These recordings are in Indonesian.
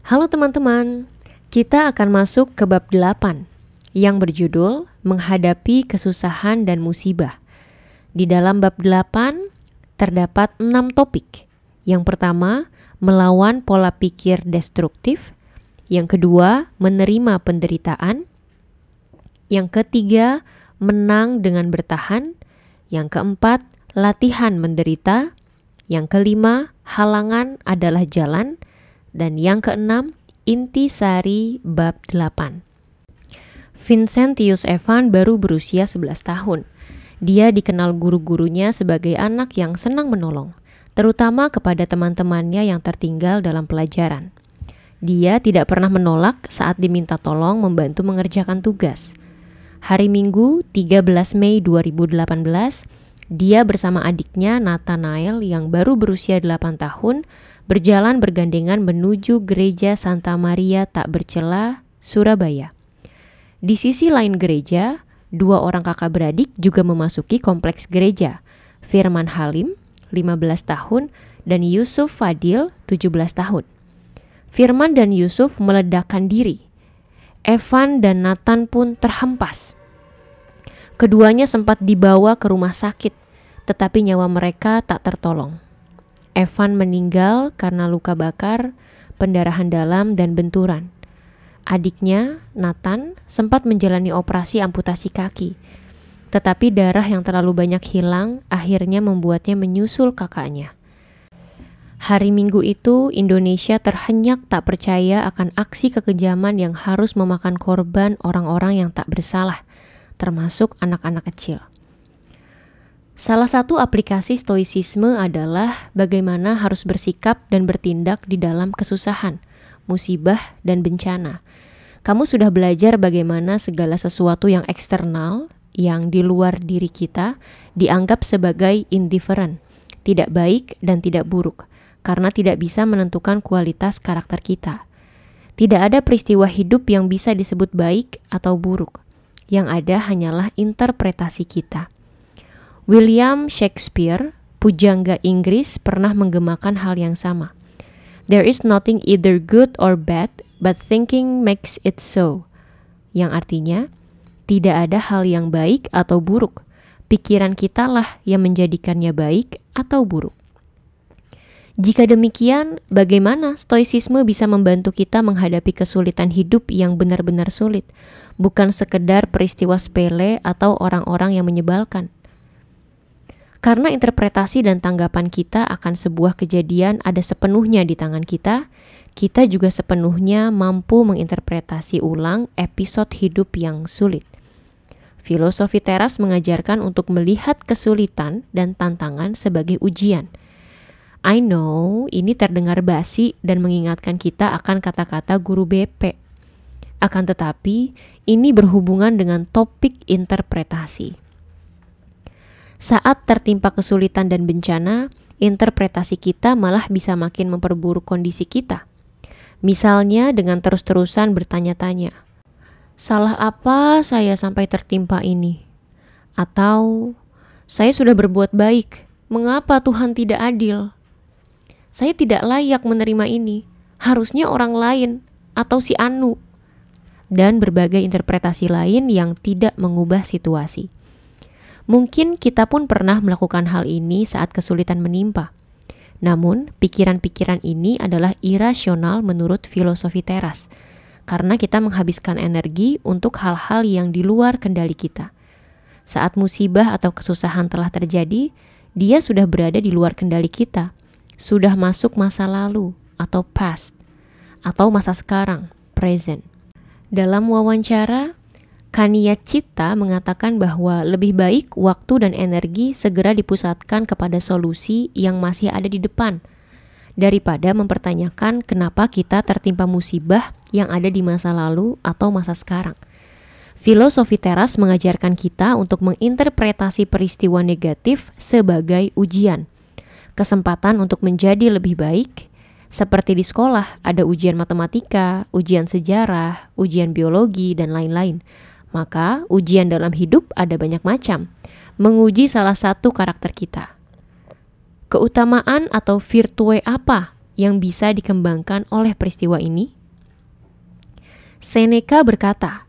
Halo teman-teman, kita akan masuk ke bab 8 yang berjudul Menghadapi Kesusahan dan Musibah. Di dalam bab 8 terdapat 6 topik. Yang pertama, melawan pola pikir destruktif. Yang kedua, menerima penderitaan. Yang ketiga, menang dengan bertahan. Yang keempat, latihan menderita. Yang kelima, halangan adalah jalan. Dan yang keenam, intisari bab 8. Vincentius Evan baru berusia 11 tahun. Dia dikenal guru-gurunya sebagai anak yang senang menolong, terutama kepada teman-temannya yang tertinggal dalam pelajaran. Dia tidak pernah menolak saat diminta tolong membantu mengerjakan tugas. Hari Minggu, 13 Mei 2018, dia bersama adiknya Nathanael yang baru berusia 8 tahun berjalan bergandengan menuju gereja Santa Maria Tak Bercela, Surabaya. Di sisi lain gereja, 2 orang kakak beradik juga memasuki kompleks gereja. Firman Halim, 15 tahun, dan Yusuf Fadil, 17 tahun. Firman dan Yusuf meledakkan diri. Evan dan Nathan pun terhempas. Keduanya sempat dibawa ke rumah sakit, tetapi nyawa mereka tak tertolong. Evan meninggal karena luka bakar, pendarahan dalam, dan benturan. Adiknya, Nathan, sempat menjalani operasi amputasi kaki. Tetapi darah yang terlalu banyak hilang akhirnya membuatnya menyusul kakaknya. Hari Minggu itu, Indonesia terhenyak tak percaya akan aksi kekejaman yang harus memakan korban orang-orang yang tak bersalah, termasuk anak-anak kecil. Salah satu aplikasi stoicisme adalah bagaimana harus bersikap dan bertindak di dalam kesusahan, musibah, dan bencana. Kamu sudah belajar bagaimana segala sesuatu yang eksternal, yang di luar diri kita, dianggap sebagai indifferent, tidak baik dan tidak buruk, karena tidak bisa menentukan kualitas karakter kita. Tidak ada peristiwa hidup yang bisa disebut baik atau buruk. Yang ada hanyalah interpretasi kita. William Shakespeare, pujangga Inggris, pernah menggemakan hal yang sama. There is nothing either good or bad, but thinking makes it so. Yang artinya, tidak ada hal yang baik atau buruk. Pikiran kita lah yang menjadikannya baik atau buruk. Jika demikian, bagaimana stoicisme bisa membantu kita menghadapi kesulitan hidup yang benar-benar sulit, bukan sekedar peristiwa sepele atau orang-orang yang menyebalkan? Karena interpretasi dan tanggapan kita akan sebuah kejadian ada sepenuhnya di tangan kita, kita juga sepenuhnya mampu menginterpretasi ulang episode hidup yang sulit. Filosofi teras mengajarkan untuk melihat kesulitan dan tantangan sebagai ujian. I know ini terdengar basi dan mengingatkan kita akan kata-kata guru BP. Akan tetapi, ini berhubungan dengan topik interpretasi. Saat tertimpa kesulitan dan bencana, interpretasi kita malah bisa makin memperburuk kondisi kita. Misalnya dengan terus-terusan bertanya-tanya, salah apa saya sampai tertimpa ini? Atau, saya sudah berbuat baik, mengapa Tuhan tidak adil? Saya tidak layak menerima ini, harusnya orang lain atau si Anu. Dan berbagai interpretasi lain yang tidak mengubah situasi. Mungkin kita pun pernah melakukan hal ini saat kesulitan menimpa. Namun, pikiran-pikiran ini adalah irasional menurut filosofi teras, karena kita menghabiskan energi untuk hal-hal yang di luar kendali kita. Saat musibah atau kesusahan telah terjadi, dia sudah berada di luar kendali kita, sudah masuk masa lalu atau past, atau masa sekarang, present. Dalam wawancara, Kania Citta mengatakan bahwa lebih baik waktu dan energi segera dipusatkan kepada solusi yang masih ada di depan, daripada mempertanyakan kenapa kita tertimpa musibah yang ada di masa lalu atau masa sekarang. Filosofi teras mengajarkan kita untuk menginterpretasi peristiwa negatif sebagai ujian, kesempatan untuk menjadi lebih baik. Seperti di sekolah, ada ujian matematika, ujian sejarah, ujian biologi, dan lain-lain. Maka ujian dalam hidup ada banyak macam, menguji salah satu karakter kita. Keutamaan atau virtue apa yang bisa dikembangkan oleh peristiwa ini? Seneca berkata,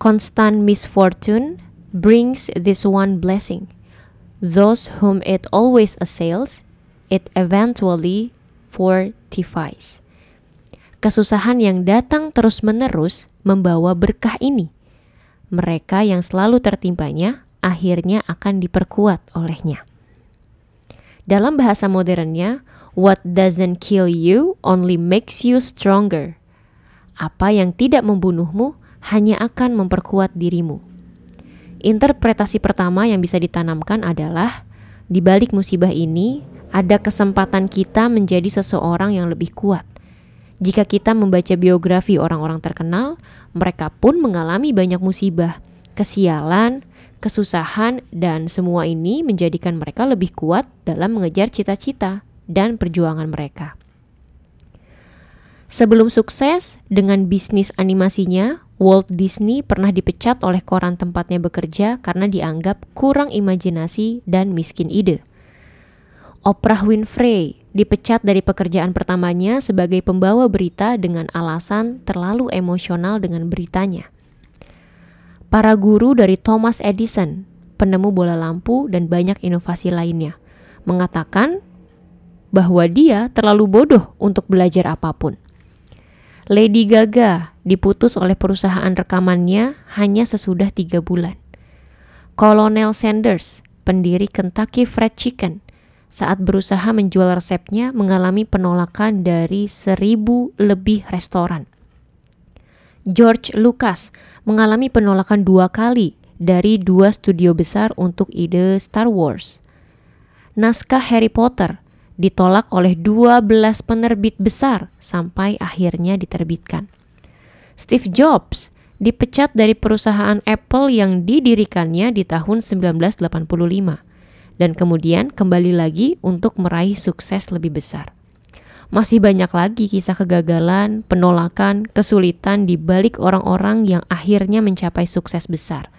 "Constant misfortune brings this one blessing. Those whom it always assails, it eventually fortifies." Kesusahan yang datang terus-menerus membawa berkah ini. Mereka yang selalu tertimpanya akhirnya akan diperkuat olehnya. Dalam bahasa modernnya, what doesn't kill you only makes you stronger. Apa yang tidak membunuhmu hanya akan memperkuat dirimu. Interpretasi pertama yang bisa ditanamkan adalah, di balik musibah ini ada kesempatan kita menjadi seseorang yang lebih kuat. Jika kita membaca biografi orang-orang terkenal, mereka pun mengalami banyak musibah, kesialan, kesusahan, dan semua ini menjadikan mereka lebih kuat dalam mengejar cita-cita dan perjuangan mereka. Sebelum sukses dengan bisnis animasinya, Walt Disney pernah dipecat oleh koran tempatnya bekerja karena dianggap kurang imajinasi dan miskin ide. Oprah Winfrey dipecat dari pekerjaan pertamanya sebagai pembawa berita dengan alasan terlalu emosional dengan beritanya. Para guru dari Thomas Edison, penemu bola lampu dan banyak inovasi lainnya, mengatakan bahwa dia terlalu bodoh untuk belajar apapun. Lady Gaga diputus oleh perusahaan rekamannya hanya sesudah 3 bulan. Colonel Sanders, pendiri Kentucky Fried Chicken, saat berusaha menjual resepnya mengalami penolakan dari 1.000 lebih restoran. George Lucas mengalami penolakan 2 kali dari 2 studio besar untuk ide Star Wars. Naskah Harry Potter ditolak oleh 12 penerbit besar sampai akhirnya diterbitkan. Steve Jobs dipecat dari perusahaan Apple yang didirikannya di tahun 1985 dan kemudian kembali lagi untuk meraih sukses lebih besar. Masih banyak lagi kisah kegagalan, penolakan, kesulitan di balik orang-orang yang akhirnya mencapai sukses besar.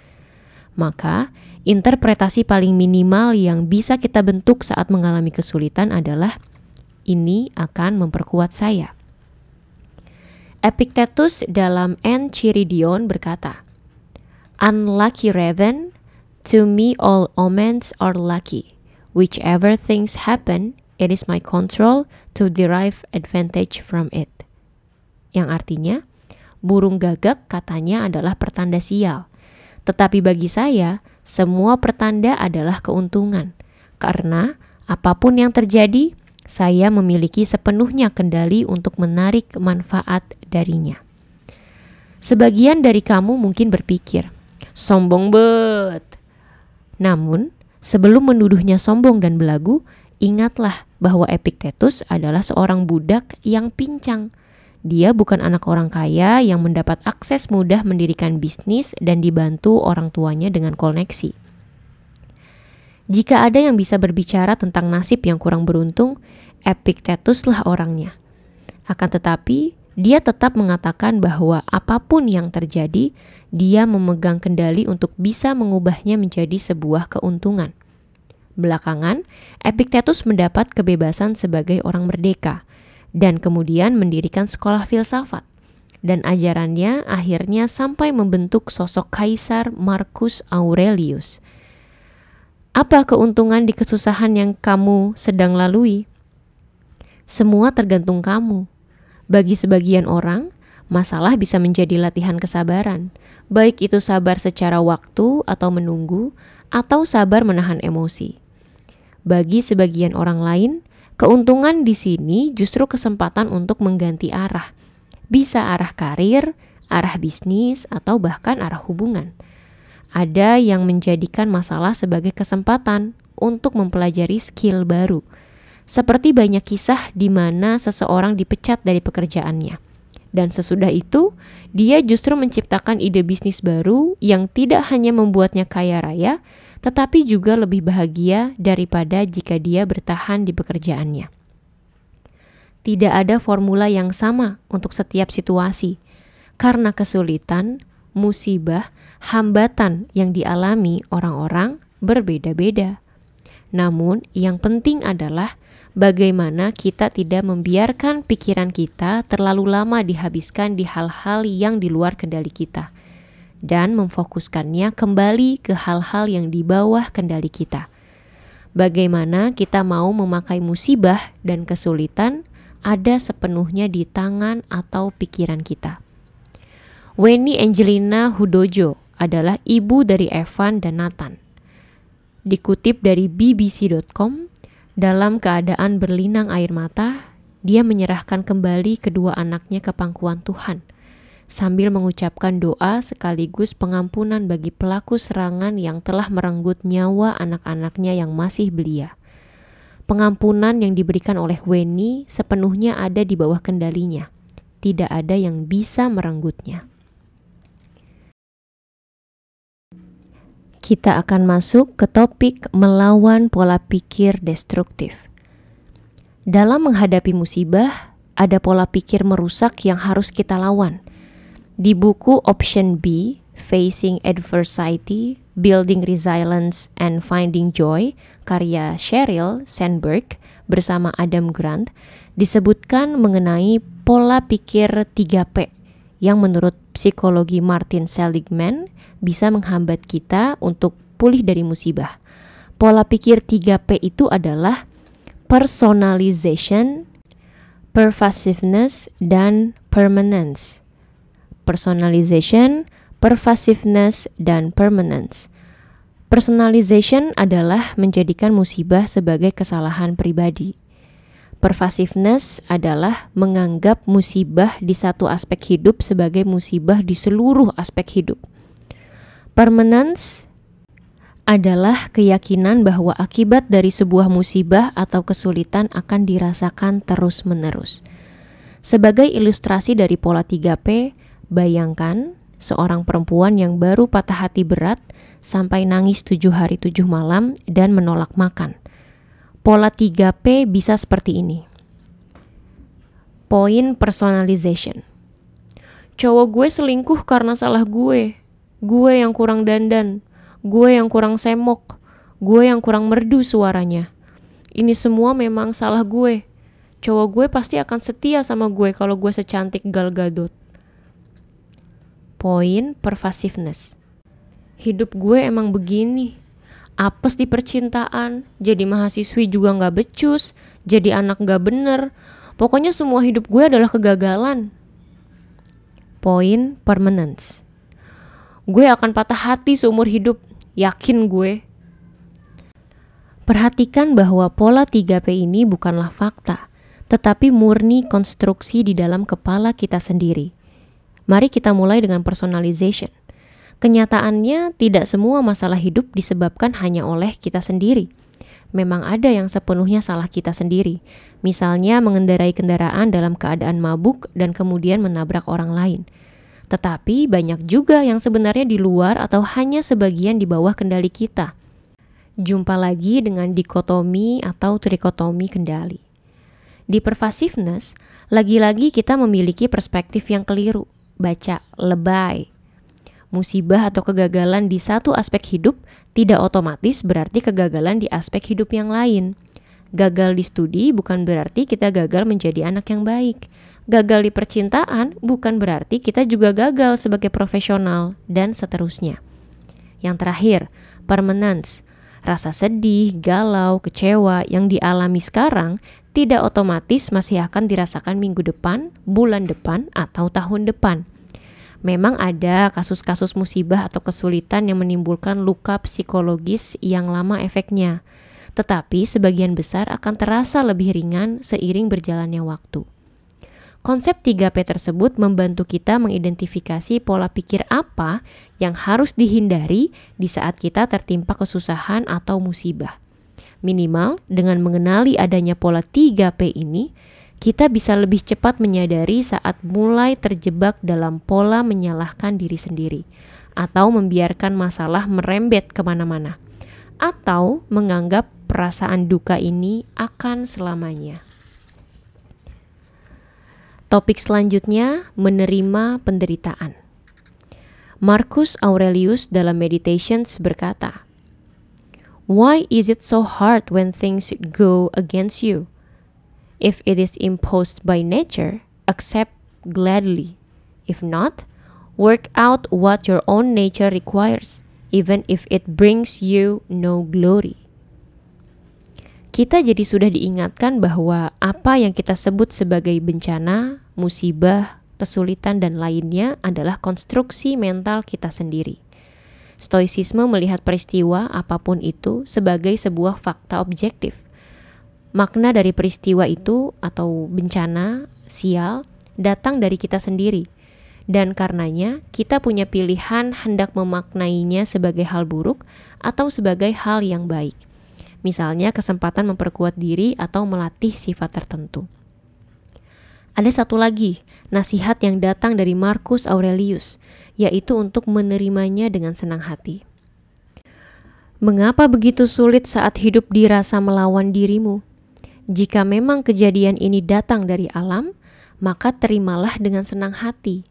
Maka, interpretasi paling minimal yang bisa kita bentuk saat mengalami kesulitan adalah, ini akan memperkuat saya. Epictetus dalam Enchiridion berkata, "Unlucky raven, to me all omens are lucky. Whichever things happen, it is my control to derive advantage from it." Yang artinya, burung gagak katanya adalah pertanda sial. Tetapi bagi saya, semua pertanda adalah keuntungan. Karena apapun yang terjadi, saya memiliki sepenuhnya kendali untuk menarik manfaat darinya. Sebagian dari kamu mungkin berpikir, sombong bet. Namun, sebelum menuduhnya sombong dan belagu, ingatlah bahwa Epictetus adalah seorang budak yang pincang. Dia bukan anak orang kaya yang mendapat akses mudah mendirikan bisnis dan dibantu orang tuanya dengan koneksi. Jika ada yang bisa berbicara tentang nasib yang kurang beruntung, Epictetuslah orangnya. Akan tetapi, dia tetap mengatakan bahwa apapun yang terjadi, dia memegang kendali untuk bisa mengubahnya menjadi sebuah keuntungan. Belakangan, Epictetus mendapat kebebasan sebagai orang merdeka dan kemudian mendirikan sekolah filsafat. Dan ajarannya akhirnya sampai membentuk sosok Kaisar Marcus Aurelius. Apa keuntungan di kesusahan yang kamu sedang lalui? Semua tergantung kamu. Bagi sebagian orang, masalah bisa menjadi latihan kesabaran, baik itu sabar secara waktu atau menunggu, atau sabar menahan emosi. Bagi sebagian orang lain, keuntungan di sini justru kesempatan untuk mengganti arah. Bisa arah karir, arah bisnis, atau bahkan arah hubungan. Ada yang menjadikan masalah sebagai kesempatan untuk mempelajari skill baru. Seperti banyak kisah di mana seseorang dipecat dari pekerjaannya. Dan sesudah itu, dia justru menciptakan ide bisnis baru yang tidak hanya membuatnya kaya raya, tetapi juga lebih bahagia daripada jika dia bertahan di pekerjaannya. Tidak ada formula yang sama untuk setiap situasi, karena kesulitan, musibah, hambatan yang dialami orang-orang berbeda-beda. Namun, yang penting adalah Bagaimana kita tidak membiarkan pikiran kita terlalu lama dihabiskan di hal-hal yang di luar kendali kita, dan memfokuskannya kembali ke hal-hal yang di bawah kendali kita. Bagaimana kita mau memakai musibah dan kesulitan ada sepenuhnya di tangan atau pikiran kita. Weni Angelina Hudojo adalah ibu dari Evan dan Nathan. Dikutip dari bbc.com, dalam keadaan berlinang air mata, dia menyerahkan kembali kedua anaknya ke pangkuan Tuhan, sambil mengucapkan doa sekaligus pengampunan bagi pelaku serangan yang telah merenggut nyawa anak-anaknya yang masih belia. Pengampunan yang diberikan oleh Weni sepenuhnya ada di bawah kendalinya. Tidak ada yang bisa merenggutnya. Kita akan masuk ke topik melawan pola pikir destruktif. Dalam menghadapi musibah, ada pola pikir merusak yang harus kita lawan. Di buku Option B, Facing Adversity, Building Resilience and Finding Joy, karya Sheryl Sandberg bersama Adam Grant, disebutkan mengenai pola pikir 3P yang menurut psikologi Martin Seligman bisa menghambat kita untuk pulih dari musibah. Pola pikir 3P itu adalah personalization, pervasiveness, dan permanence. Personalization, pervasiveness, dan permanence. Personalization adalah menjadikan musibah sebagai kesalahan pribadi. Pervasiveness adalah menganggap musibah di satu aspek hidup sebagai musibah di seluruh aspek hidup. Permanence adalah keyakinan bahwa akibat dari sebuah musibah atau kesulitan akan dirasakan terus-menerus. Sebagai ilustrasi dari pola 3P, bayangkan seorang perempuan yang baru patah hati berat sampai nangis 7 hari 7 malam dan menolak makan. Pola 3P bisa seperti ini. Poin personalization. Cowok gue selingkuh karena salah gue. Gue yang kurang dandan, gue yang kurang semok, gue yang kurang merdu suaranya. Ini semua memang salah gue. Cowok gue pasti akan setia sama gue kalau gue secantik Gal Gadot. Poin pervasiveness. Hidup gue emang begini. Apes di percintaan, jadi mahasiswi juga gak becus, jadi anak gak bener. Pokoknya semua hidup gue adalah kegagalan. Poin permanence. Gue akan patah hati seumur hidup, yakin gue. Perhatikan bahwa pola 3P ini bukanlah fakta, tetapi murni konstruksi di dalam kepala kita sendiri. Mari kita mulai dengan personalization. Kenyataannya, tidak semua masalah hidup disebabkan hanya oleh kita sendiri. Memang ada yang sepenuhnya salah kita sendiri. Misalnya mengendarai kendaraan dalam keadaan mabuk dan kemudian menabrak orang lain. Tetapi banyak juga yang sebenarnya di luar atau hanya sebagian di bawah kendali kita. Jumpa lagi dengan dikotomi atau trikotomi kendali. Di pervasiveness, lagi-lagi kita memiliki perspektif yang keliru. Baca lebay. Musibah atau kegagalan di satu aspek hidup tidak otomatis berarti kegagalan di aspek hidup yang lain. Gagal di studi bukan berarti kita gagal menjadi anak yang baik. Gagal di percintaan bukan berarti kita juga gagal sebagai profesional, dan seterusnya. Yang terakhir, permanence. Rasa sedih, galau, kecewa yang dialami sekarang tidak otomatis masih akan dirasakan minggu depan, bulan depan, atau tahun depan. Memang ada kasus-kasus musibah atau kesulitan yang menimbulkan luka psikologis yang lama efeknya, tetapi sebagian besar akan terasa lebih ringan seiring berjalannya waktu. Konsep 3P tersebut membantu kita mengidentifikasi pola pikir apa yang harus dihindari di saat kita tertimpa kesusahan atau musibah. Minimal dengan mengenali adanya pola 3P ini, kita bisa lebih cepat menyadari saat mulai terjebak dalam pola menyalahkan diri sendiri, atau membiarkan masalah merembet kemana-mana, atau menganggap perasaan duka ini akan selamanya. Topik selanjutnya, menerima penderitaan. Marcus Aurelius dalam Meditations berkata, "Why is it so hard when things go against you? If it is imposed by nature, accept gladly. If not, work out what your own nature requires, even if it brings you no glory. Kita jadi sudah diingatkan bahwa apa yang kita sebut sebagai bencana, musibah, kesulitan, dan lainnya adalah konstruksi mental kita sendiri. Stoicisme melihat peristiwa apapun itu sebagai sebuah fakta objektif. Makna dari peristiwa itu atau bencana, sial, datang dari kita sendiri. Dan karenanya kita punya pilihan hendak memaknainya sebagai hal buruk atau sebagai hal yang baik. Misalnya kesempatan memperkuat diri atau melatih sifat tertentu. Ada satu lagi nasihat yang datang dari Marcus Aurelius, yaitu untuk menerimanya dengan senang hati. Mengapa begitu sulit saat hidup dirasa melawan dirimu? Jika memang kejadian ini datang dari alam, maka terimalah dengan senang hati.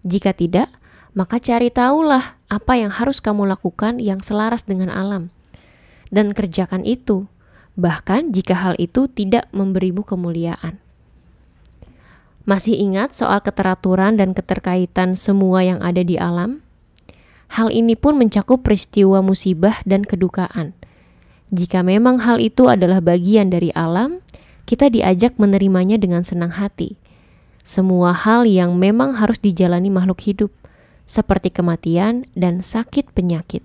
Jika tidak, maka cari tahulah apa yang harus kamu lakukan yang selaras dengan alam. Dan kerjakan itu, bahkan jika hal itu tidak memberimu kemuliaan. Masih ingat soal keteraturan dan keterkaitan semua yang ada di alam? Hal ini pun mencakup peristiwa musibah dan kedukaan. Jika memang hal itu adalah bagian dari alam, kita diajak menerimanya dengan senang hati. Semua hal yang memang harus dijalani makhluk hidup, seperti kematian dan sakit penyakit,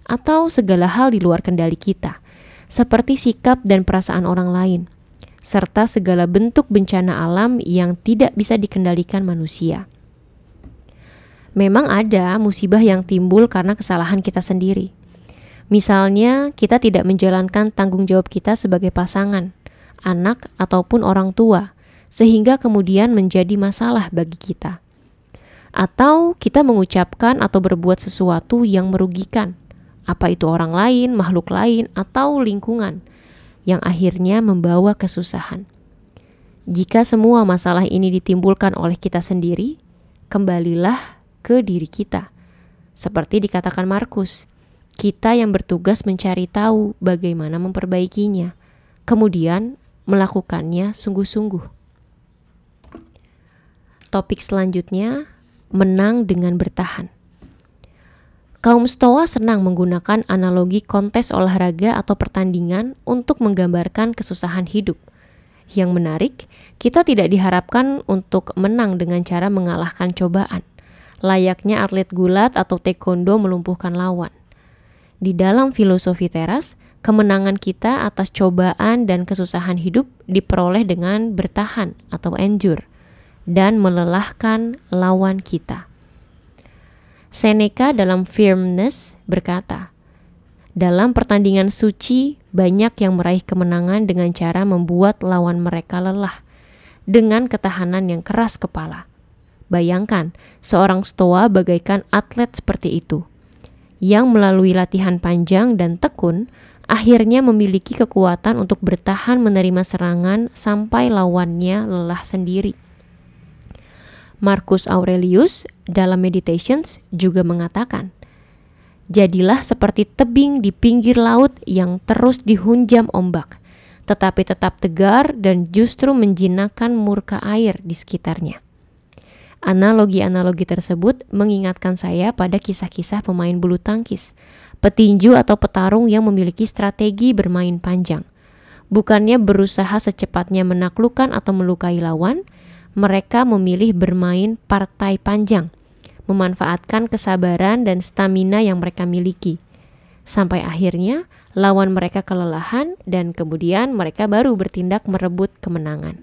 atau segala hal di luar kendali kita, seperti sikap dan perasaan orang lain, serta segala bentuk bencana alam yang tidak bisa dikendalikan manusia. Memang ada musibah yang timbul karena kesalahan kita sendiri. Misalnya, kita tidak menjalankan tanggung jawab kita sebagai pasangan, anak, ataupun orang tua, sehingga kemudian menjadi masalah bagi kita. Atau kita mengucapkan atau berbuat sesuatu yang merugikan, apa itu orang lain, makhluk lain, atau lingkungan, yang akhirnya membawa kesusahan. Jika semua masalah ini ditimbulkan oleh kita sendiri, kembalilah ke diri kita. Seperti dikatakan Markus, kita yang bertugas mencari tahu bagaimana memperbaikinya, kemudian melakukannya sungguh-sungguh. Topik selanjutnya, menang dengan bertahan. Kaum Stoa senang menggunakan analogi kontes olahraga atau pertandingan untuk menggambarkan kesusahan hidup. Yang menarik, kita tidak diharapkan untuk menang dengan cara mengalahkan cobaan, layaknya atlet gulat atau taekwondo melumpuhkan lawan. Di dalam filosofi teras, kemenangan kita atas cobaan dan kesusahan hidup diperoleh dengan bertahan atau endure, dan melelahkan lawan kita. Seneca dalam Firmness berkata, dalam pertandingan suci, banyak yang meraih kemenangan dengan cara membuat lawan mereka lelah, dengan ketahanan yang keras kepala. Bayangkan, seorang Stoa bagaikan atlet seperti itu, yang melalui latihan panjang dan tekun, akhirnya memiliki kekuatan untuk bertahan menerima serangan sampai lawannya lelah sendiri. Marcus Aurelius dalam Meditations juga mengatakan, jadilah seperti tebing di pinggir laut yang terus dihunjam ombak, tetapi tetap tegar dan justru menjinakkan murka air di sekitarnya. Analogi-analogi tersebut mengingatkan saya pada kisah-kisah pemain bulu tangkis, petinju atau petarung yang memiliki strategi bermain panjang. Bukannya berusaha secepatnya menaklukkan atau melukai lawan, mereka memilih bermain partai panjang, memanfaatkan kesabaran dan stamina yang mereka miliki. Sampai akhirnya lawan mereka kelelahan dan kemudian mereka baru bertindak merebut kemenangan.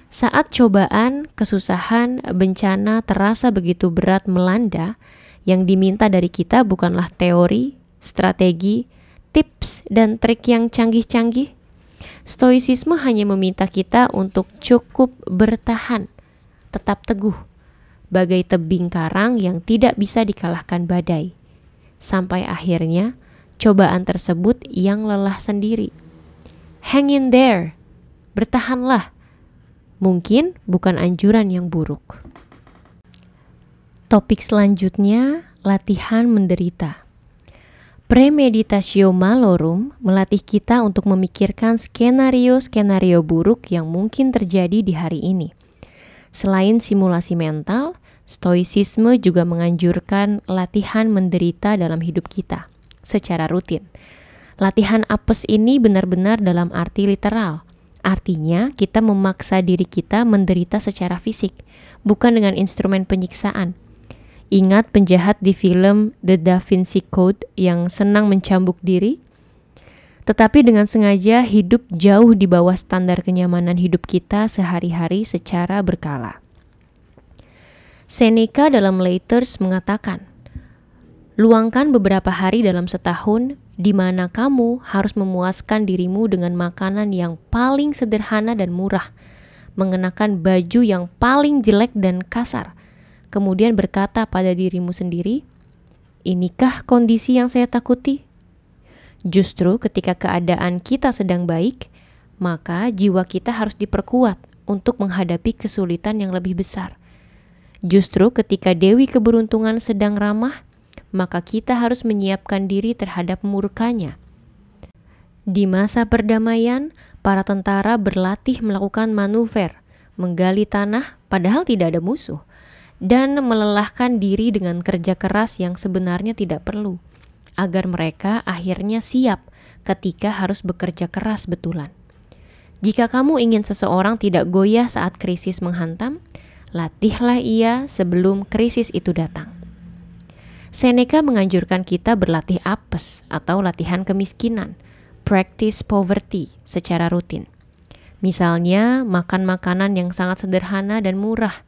Saat cobaan, kesusahan, bencana terasa begitu berat melanda, yang diminta dari kita bukanlah teori, strategi, tips, dan trik yang canggih-canggih. Stoicisme hanya meminta kita untuk cukup bertahan, tetap teguh, bagai tebing karang yang tidak bisa dikalahkan badai. Sampai akhirnya, cobaan tersebut yang lelah sendiri. Hang in there, bertahanlah. Mungkin bukan anjuran yang buruk. Topik selanjutnya, latihan menderita. Premeditatio malorum melatih kita untuk memikirkan skenario-skenario buruk yang mungkin terjadi di hari ini. Selain simulasi mental, Stoicisme juga menganjurkan latihan menderita dalam hidup kita secara rutin. Latihan apes ini benar-benar dalam arti literal. Artinya, kita memaksa diri kita menderita secara fisik, bukan dengan instrumen penyiksaan. Ingat penjahat di film The Da Vinci Code yang senang mencambuk diri? Tetapi dengan sengaja hidup jauh di bawah standar kenyamanan hidup kita sehari-hari secara berkala. Seneca dalam Letters mengatakan, luangkan beberapa hari dalam setahun di mana kamu harus memuaskan dirimu dengan makanan yang paling sederhana dan murah, mengenakan baju yang paling jelek dan kasar, kemudian berkata pada dirimu sendiri, inikah kondisi yang saya takuti? Justru ketika keadaan kita sedang baik, maka jiwa kita harus diperkuat untuk menghadapi kesulitan yang lebih besar. Justru ketika Dewi Keberuntungan sedang ramah, maka kita harus menyiapkan diri terhadap murkanya. Di masa perdamaian, para tentara berlatih melakukan manuver, menggali tanah padahal tidak ada musuh, dan melelahkan diri dengan kerja keras yang sebenarnya tidak perlu, agar mereka akhirnya siap ketika harus bekerja keras betulan. Jika kamu ingin seseorang tidak goyah saat krisis menghantam, latihlah ia sebelum krisis itu datang. Seneca menganjurkan kita berlatih apes atau latihan kemiskinan, practice poverty, secara rutin. Misalnya, makan makanan yang sangat sederhana dan murah.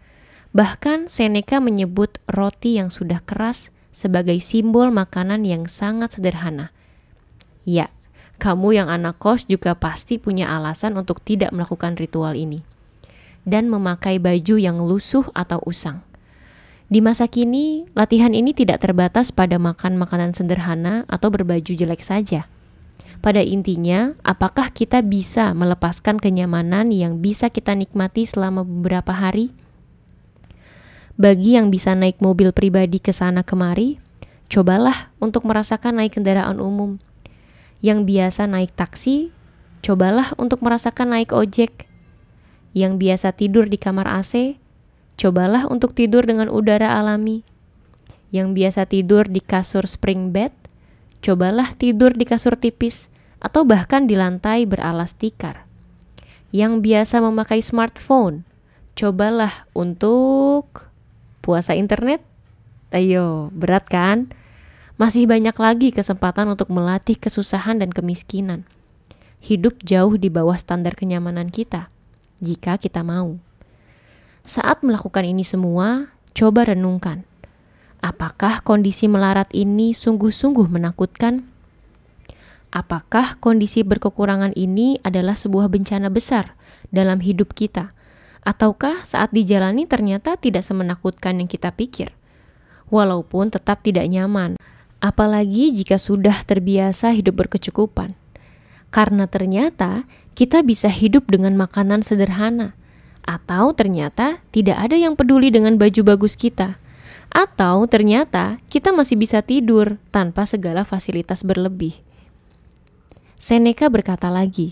Bahkan Seneca menyebut roti yang sudah keras sebagai simbol makanan yang sangat sederhana. Ya, kamu yang anak kos juga pasti punya alasan untuk tidak melakukan ritual ini dan memakai baju yang lusuh atau usang. Di masa kini, latihan ini tidak terbatas pada makan makanan sederhana atau berbaju jelek saja. Pada intinya, apakah kita bisa melepaskan kenyamanan yang bisa kita nikmati selama beberapa hari? Bagi yang bisa naik mobil pribadi ke sana kemari, cobalah untuk merasakan naik kendaraan umum. Yang biasa naik taksi, cobalah untuk merasakan naik ojek. Yang biasa tidur di kamar AC, cobalah untuk tidur dengan udara alami. Yang biasa tidur di kasur spring bed, cobalah tidur di kasur tipis atau bahkan di lantai beralas tikar. Yang biasa memakai smartphone, cobalah untuk puasa internet. Ayo, berat kan? Masih banyak lagi kesempatan untuk melatih kesusahan dan kemiskinan. Hidup jauh di bawah standar kenyamanan kita, jika kita mau. Saat melakukan ini semua, coba renungkan. Apakah kondisi melarat ini sungguh-sungguh menakutkan? Apakah kondisi berkekurangan ini adalah sebuah bencana besar dalam hidup kita? Ataukah saat dijalani ternyata tidak semenakutkan yang kita pikir? Walaupun tetap tidak nyaman, apalagi jika sudah terbiasa hidup berkecukupan. Karena ternyata kita bisa hidup dengan makanan sederhana, atau ternyata tidak ada yang peduli dengan baju bagus kita, atau ternyata kita masih bisa tidur tanpa segala fasilitas berlebih. Seneca berkata lagi,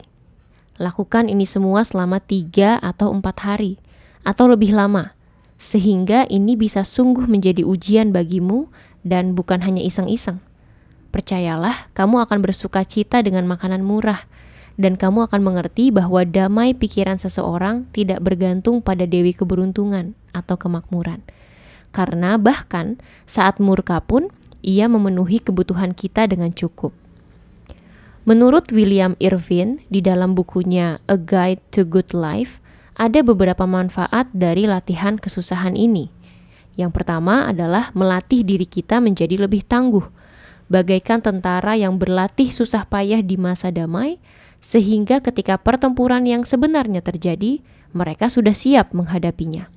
lakukan ini semua selama 3 atau 4 hari, atau lebih lama, sehingga ini bisa sungguh menjadi ujian bagimu dan bukan hanya iseng-iseng. Percayalah, kamu akan bersuka cita dengan makanan murah, dan kamu akan mengerti bahwa damai pikiran seseorang tidak bergantung pada Dewi Keberuntungan atau kemakmuran. Karena bahkan saat murka pun, ia memenuhi kebutuhan kita dengan cukup. Menurut William Irvin, di dalam bukunya A Guide to Good Life, ada beberapa manfaat dari latihan kesusahan ini. Yang pertama adalah melatih diri kita menjadi lebih tangguh, bagaikan tentara yang berlatih susah payah di masa damai, sehingga ketika pertempuran yang sebenarnya terjadi, mereka sudah siap menghadapinya.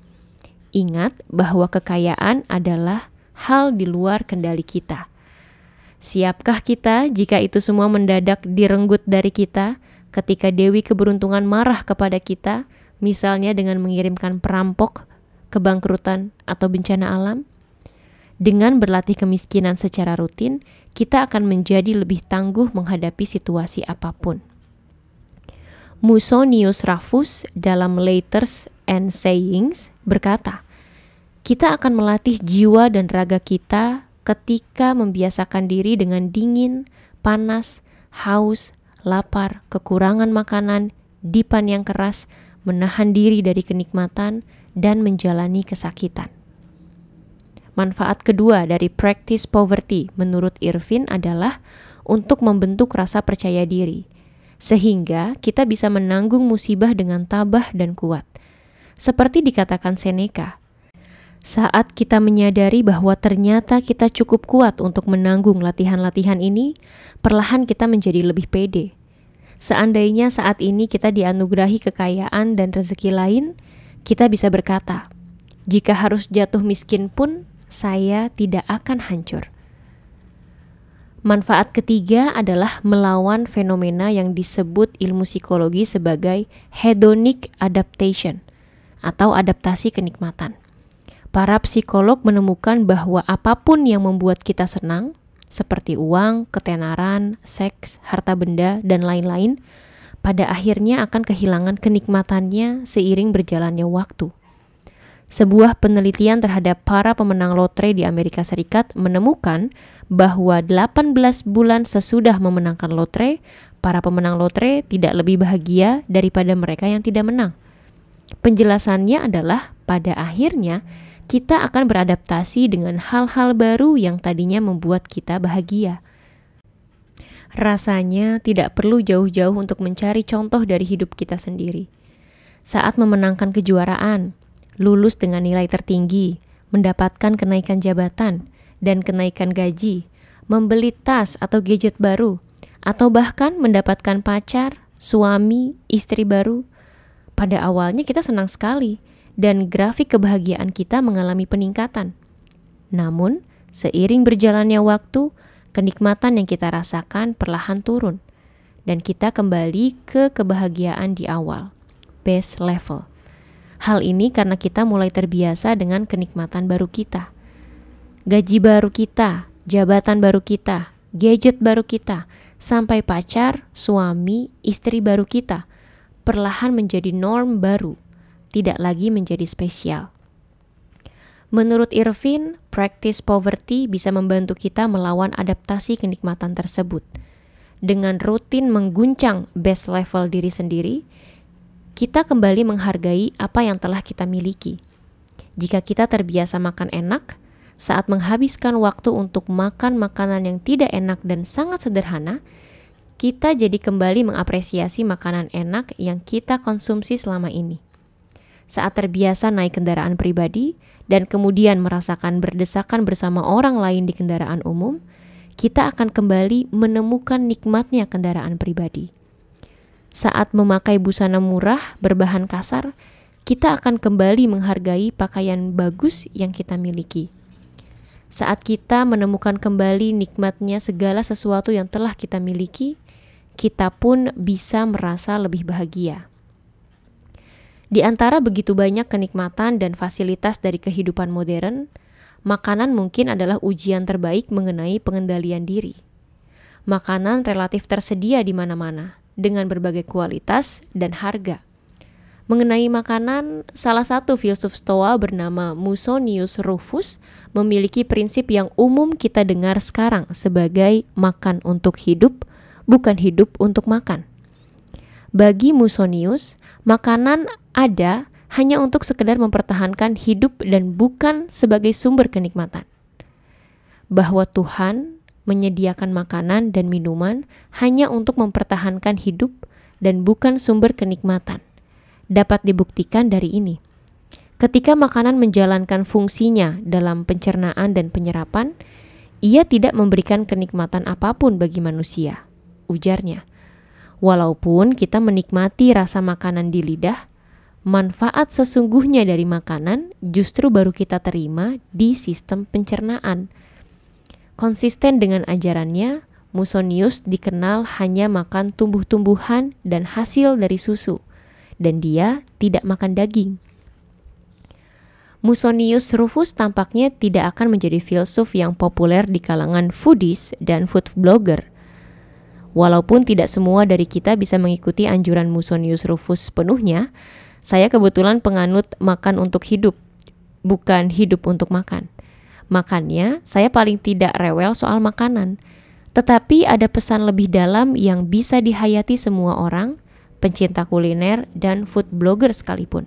Ingat bahwa kekayaan adalah hal di luar kendali kita. Siapkah kita jika itu semua mendadak direnggut dari kita, ketika Dewi Keberuntungan marah kepada kita, misalnya dengan mengirimkan perampok, kebangkrutan, atau bencana alam? Dengan berlatih kemiskinan secara rutin, kita akan menjadi lebih tangguh menghadapi situasi apapun. Musonius Rufus dalam Letters and Sayings berkata, kita akan melatih jiwa dan raga kita ketika membiasakan diri dengan dingin, panas, haus, lapar, kekurangan makanan, dipan yang keras, menahan diri dari kenikmatan, dan menjalani kesakitan. Manfaat kedua dari practice poverty menurut Irvin adalah untuk membentuk rasa percaya diri, sehingga kita bisa menanggung musibah dengan tabah dan kuat. Seperti dikatakan Seneca, saat kita menyadari bahwa ternyata kita cukup kuat untuk menanggung latihan-latihan ini, perlahan kita menjadi lebih pede. Seandainya saat ini kita dianugerahi kekayaan dan rezeki lain, kita bisa berkata, jika harus jatuh miskin pun, saya tidak akan hancur. Manfaat ketiga adalah melawan fenomena yang disebut ilmu psikologi sebagai hedonic adaptation atau adaptasi kenikmatan. Para psikolog menemukan bahwa apapun yang membuat kita senang, seperti uang, ketenaran, seks, harta benda, dan lain-lain, pada akhirnya akan kehilangan kenikmatannya seiring berjalannya waktu. Sebuah penelitian terhadap para pemenang lotre di Amerika Serikat menemukan bahwa 18 bulan sesudah memenangkan lotre, para pemenang lotre tidak lebih bahagia daripada mereka yang tidak menang. Penjelasannya adalah pada akhirnya kita akan beradaptasi dengan hal-hal baru yang tadinya membuat kita bahagia. Rasanya tidak perlu jauh-jauh untuk mencari contoh dari hidup kita sendiri. Saat memenangkan kejuaraan, lulus dengan nilai tertinggi, mendapatkan kenaikan jabatan dan kenaikan gaji, membeli tas atau gadget baru, atau bahkan mendapatkan pacar, suami, istri baru. Pada awalnya kita senang sekali dan grafik kebahagiaan kita mengalami peningkatan. Namun, seiring berjalannya waktu, kenikmatan yang kita rasakan perlahan turun dan kita kembali ke kebahagiaan di awal, base level. Hal ini karena kita mulai terbiasa dengan kenikmatan baru kita. Gaji baru kita, jabatan baru kita, gadget baru kita, sampai pacar, suami, istri baru kita, perlahan menjadi norm baru, tidak lagi menjadi spesial. Menurut Irvin, practice poverty bisa membantu kita melawan adaptasi kenikmatan tersebut. Dengan rutin mengguncang base level diri sendiri, kita kembali menghargai apa yang telah kita miliki. Jika kita terbiasa makan enak, saat menghabiskan waktu untuk makan makanan yang tidak enak dan sangat sederhana, kita jadi kembali mengapresiasi makanan enak yang kita konsumsi selama ini. Saat terbiasa naik kendaraan pribadi dan kemudian merasakan berdesakan bersama orang lain di kendaraan umum, kita akan kembali menemukan nikmatnya kendaraan pribadi. Saat memakai busana murah berbahan kasar, kita akan kembali menghargai pakaian bagus yang kita miliki. Saat kita menemukan kembali nikmatnya segala sesuatu yang telah kita miliki, kita pun bisa merasa lebih bahagia. Di antara begitu banyak kenikmatan dan fasilitas dari kehidupan modern, makanan mungkin adalah ujian terbaik mengenai pengendalian diri. Makanan relatif tersedia di mana-mana, dengan berbagai kualitas dan harga. Mengenai makanan, salah satu filsuf Stoa bernama Musonius Rufus memiliki prinsip yang umum kita dengar sekarang sebagai makan untuk hidup, bukan hidup untuk makan. Bagi Musonius, makanan ada hanya untuk sekedar mempertahankan hidup dan bukan sebagai sumber kenikmatan. Bahwa Tuhan menyediakan makanan dan minuman hanya untuk mempertahankan hidup dan bukan sumber kenikmatan. Dapat dibuktikan dari ini. Ketika makanan menjalankan fungsinya dalam pencernaan dan penyerapan, ia tidak memberikan kenikmatan apapun bagi manusia, ujarnya. Walaupun kita menikmati rasa makanan di lidah, manfaat sesungguhnya dari makanan justru baru kita terima di sistem pencernaan. Konsisten dengan ajarannya, Musonius dikenal hanya makan tumbuh-tumbuhan dan hasil dari susu, dan dia tidak makan daging. Musonius Rufus tampaknya tidak akan menjadi filsuf yang populer di kalangan foodies dan food blogger. Walaupun tidak semua dari kita bisa mengikuti anjuran Musonius Rufus sepenuhnya, saya kebetulan penganut makan untuk hidup, bukan hidup untuk makan. Makanya, saya paling tidak rewel soal makanan. Tetapi ada pesan lebih dalam yang bisa dihayati semua orang, pencinta kuliner dan food blogger sekalipun.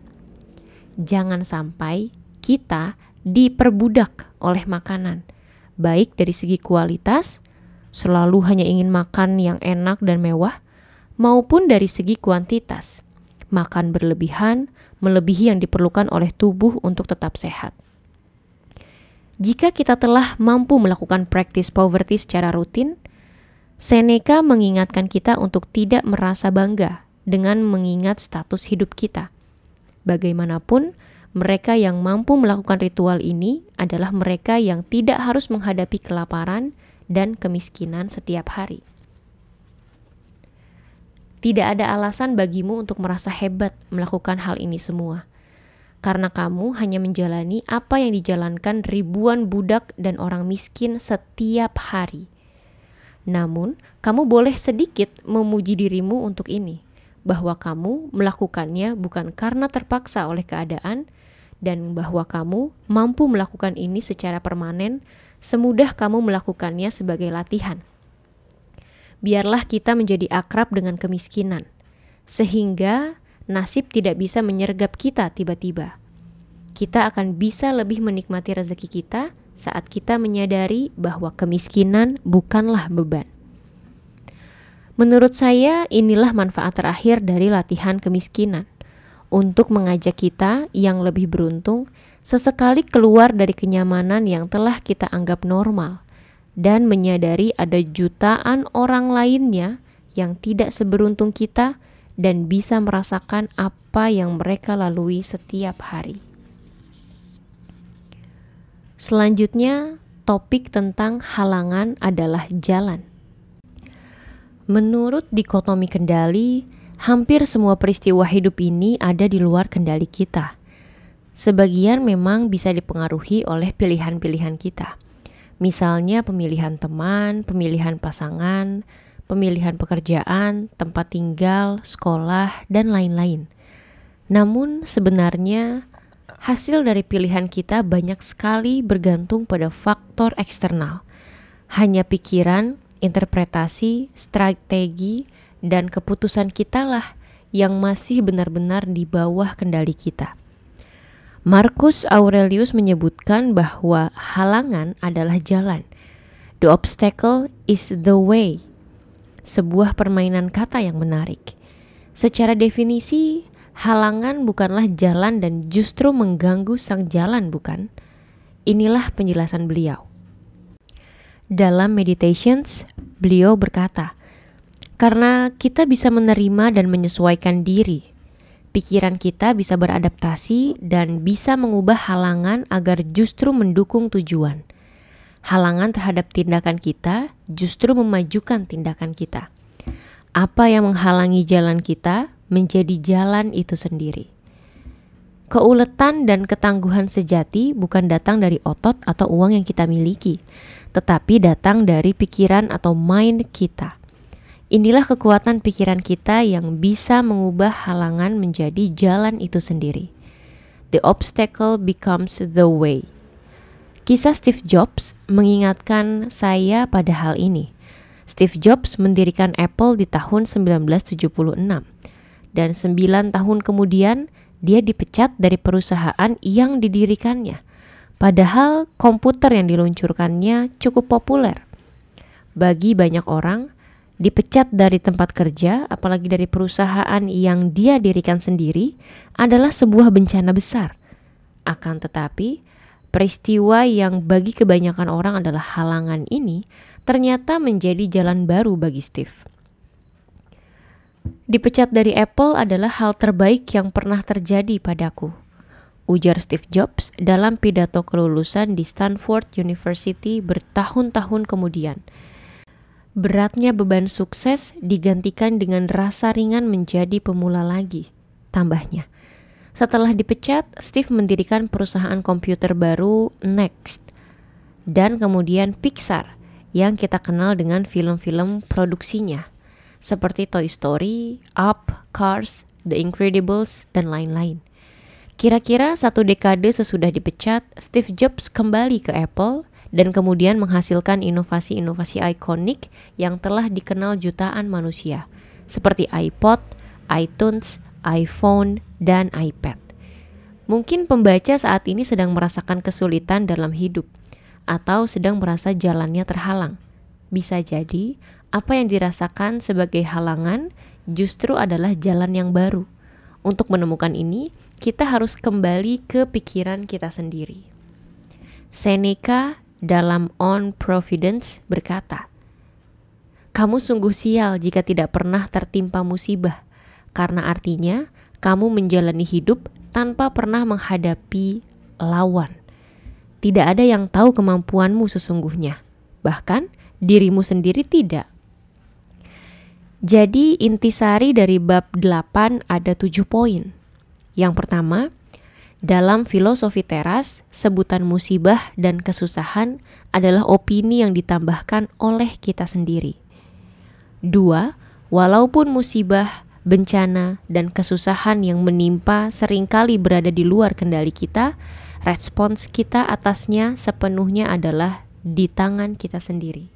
Jangan sampai kita diperbudak oleh makanan, baik dari segi kualitas, selalu hanya ingin makan yang enak dan mewah, maupun dari segi kuantitas, makan berlebihan, melebihi yang diperlukan oleh tubuh untuk tetap sehat. Jika kita telah mampu melakukan practice poverty secara rutin, Seneca mengingatkan kita untuk tidak merasa bangga dengan mengingat status hidup kita. Bagaimanapun, mereka yang mampu melakukan ritual ini adalah mereka yang tidak harus menghadapi kelaparan dan kemiskinan setiap hari. Tidak ada alasan bagimu untuk merasa hebat melakukan hal ini semua, karena kamu hanya menjalani apa yang dijalankan ribuan budak dan orang miskin setiap hari. Namun, kamu boleh sedikit memuji dirimu untuk ini, bahwa kamu melakukannya bukan karena terpaksa oleh keadaan, dan bahwa kamu mampu melakukan ini secara permanen, semudah kamu melakukannya sebagai latihan. Biarlah kita menjadi akrab dengan kemiskinan, sehingga nasib tidak bisa menyergap kita tiba-tiba. Kita akan bisa lebih menikmati rezeki kita saat kita menyadari bahwa kemiskinan bukanlah beban. Menurut saya, inilah manfaat terakhir dari latihan kemiskinan, untuk mengajak kita yang lebih beruntung sesekali keluar dari kenyamanan yang telah kita anggap normal dan menyadari ada jutaan orang lainnya yang tidak seberuntung kita dan bisa merasakan apa yang mereka lalui setiap hari. Selanjutnya, topik tentang halangan adalah jalan. Menurut dikotomi kendali, hampir semua peristiwa hidup ini ada di luar kendali kita. Sebagian memang bisa dipengaruhi oleh pilihan-pilihan kita. Misalnya pemilihan teman, pemilihan pasangan, pemilihan pekerjaan, tempat tinggal, sekolah, dan lain-lain. Namun sebenarnya hasil dari pilihan kita banyak sekali bergantung pada faktor eksternal. Hanya pikiran, interpretasi, strategi, dan keputusan kitalah yang masih benar-benar di bawah kendali kita. Marcus Aurelius menyebutkan bahwa halangan adalah jalan. The obstacle is the way. Sebuah permainan kata yang menarik. Secara definisi, halangan bukanlah jalan dan justru mengganggu sang jalan, bukan? Inilah penjelasan beliau. Dalam Meditations, beliau berkata, karena kita bisa menerima dan menyesuaikan diri, pikiran kita bisa beradaptasi dan bisa mengubah halangan agar justru mendukung tujuan. Halangan terhadap tindakan kita justru memajukan tindakan kita. Apa yang menghalangi jalan kita menjadi jalan itu sendiri. Keuletan dan ketangguhan sejati bukan datang dari otot atau uang yang kita miliki, tetapi datang dari pikiran atau mind kita. Inilah kekuatan pikiran kita yang bisa mengubah halangan menjadi jalan itu sendiri. The obstacle becomes the way. Kisah Steve Jobs mengingatkan saya pada hal ini. Steve Jobs mendirikan Apple di tahun 1976 dan 9 tahun kemudian dia dipecat dari perusahaan yang didirikannya. Padahal komputer yang diluncurkannya cukup populer. Bagi banyak orang, dipecat dari tempat kerja, apalagi dari perusahaan yang dia dirikan sendiri, adalah sebuah bencana besar. Akan tetapi, peristiwa yang bagi kebanyakan orang adalah halangan ini ternyata menjadi jalan baru bagi Steve. Dipecat dari Apple adalah hal terbaik yang pernah terjadi padaku, ujar Steve Jobs dalam pidato kelulusan di Stanford University bertahun-tahun kemudian. Beratnya beban sukses digantikan dengan rasa ringan menjadi pemula lagi, tambahnya. Setelah dipecat, Steve mendirikan perusahaan komputer baru Next dan kemudian Pixar yang kita kenal dengan film-film produksinya seperti Toy Story, Up, Cars, The Incredibles, dan lain-lain. Kira-kira 1 dekade sesudah dipecat, Steve Jobs kembali ke Apple dan kemudian menghasilkan inovasi-inovasi ikonik yang telah dikenal jutaan manusia seperti iPod, iTunes, iPhone, dan iPad. Mungkin pembaca saat ini sedang merasakan kesulitan dalam hidup atau sedang merasa jalannya terhalang. Bisa jadi apa yang dirasakan sebagai halangan justru adalah jalan yang baru. Untuk menemukan ini, kita harus kembali ke pikiran kita sendiri. Seneca dalam On Providence berkata, "Kamu sungguh sial jika tidak pernah tertimpa musibah, karena artinya kamu menjalani hidup tanpa pernah menghadapi lawan. Tidak ada yang tahu kemampuanmu sesungguhnya, bahkan dirimu sendiri tidak." Jadi intisari dari bab 8 ada 7 poin. Yang pertama, dalam filosofi teras, sebutan musibah dan kesusahan adalah opini yang ditambahkan oleh kita sendiri. 2, walaupun musibah, bencana, dan kesusahan yang menimpa seringkali berada di luar kendali kita, respons kita atasnya sepenuhnya adalah di tangan kita sendiri.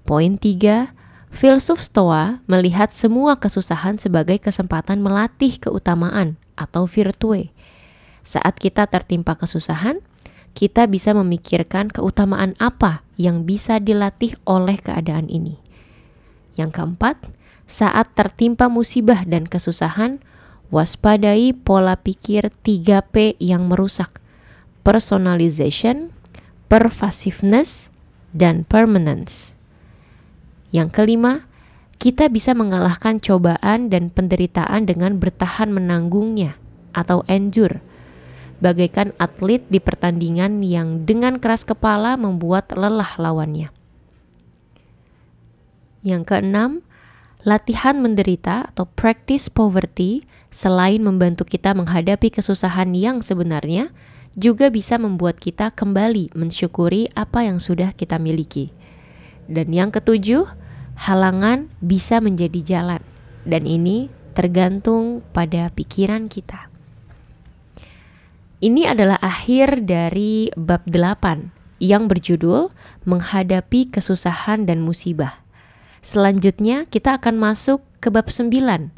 Poin 3, filsuf Stoa melihat semua kesusahan sebagai kesempatan melatih keutamaan atau virtue. Saat kita tertimpa kesusahan, kita bisa memikirkan keutamaan apa yang bisa dilatih oleh keadaan ini. Yang keempat, saat tertimpa musibah dan kesusahan, waspadai pola pikir 3P yang merusak: personalization, pervasiveness, dan permanence. Yang kelima, kita bisa mengalahkan cobaan dan penderitaan dengan bertahan menanggungnya atau endure, bagaikan atlet di pertandingan yang dengan keras kepala membuat lelah lawannya. Yang keenam, latihan menderita atau practice poverty selain membantu kita menghadapi kesusahan yang sebenarnya, juga bisa membuat kita kembali mensyukuri apa yang sudah kita miliki. Dan yang ketujuh, halangan bisa menjadi jalan, dan ini tergantung pada pikiran kita. Ini adalah akhir dari bab 8 yang berjudul Menghadapi Kesusahan dan Musibah. Selanjutnya kita akan masuk ke bab 9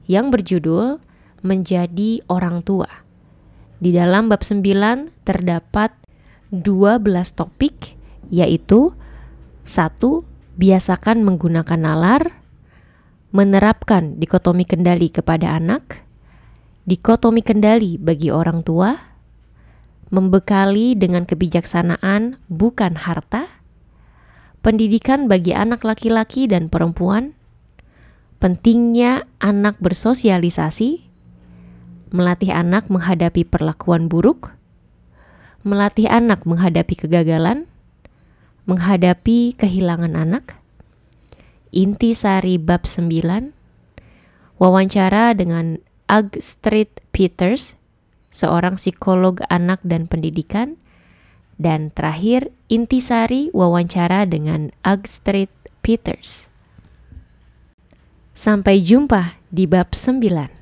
yang berjudul Menjadi Orang Tua. Di dalam bab 9 terdapat 12 topik, yaitu 1. Biasakan menggunakan nalar, menerapkan dikotomi kendali kepada anak, dikotomi kendali bagi orang tua, membekali dengan kebijaksanaan bukan harta, pendidikan bagi anak laki-laki dan perempuan, pentingnya anak bersosialisasi, melatih anak menghadapi perlakuan buruk, melatih anak menghadapi kegagalan, menghadapi kehilangan anak, intisari bab 9, wawancara dengan Agstrid Peters, seorang psikolog anak dan pendidikan, dan terakhir intisari wawancara dengan Agstrid Peters. Sampai jumpa di bab 9.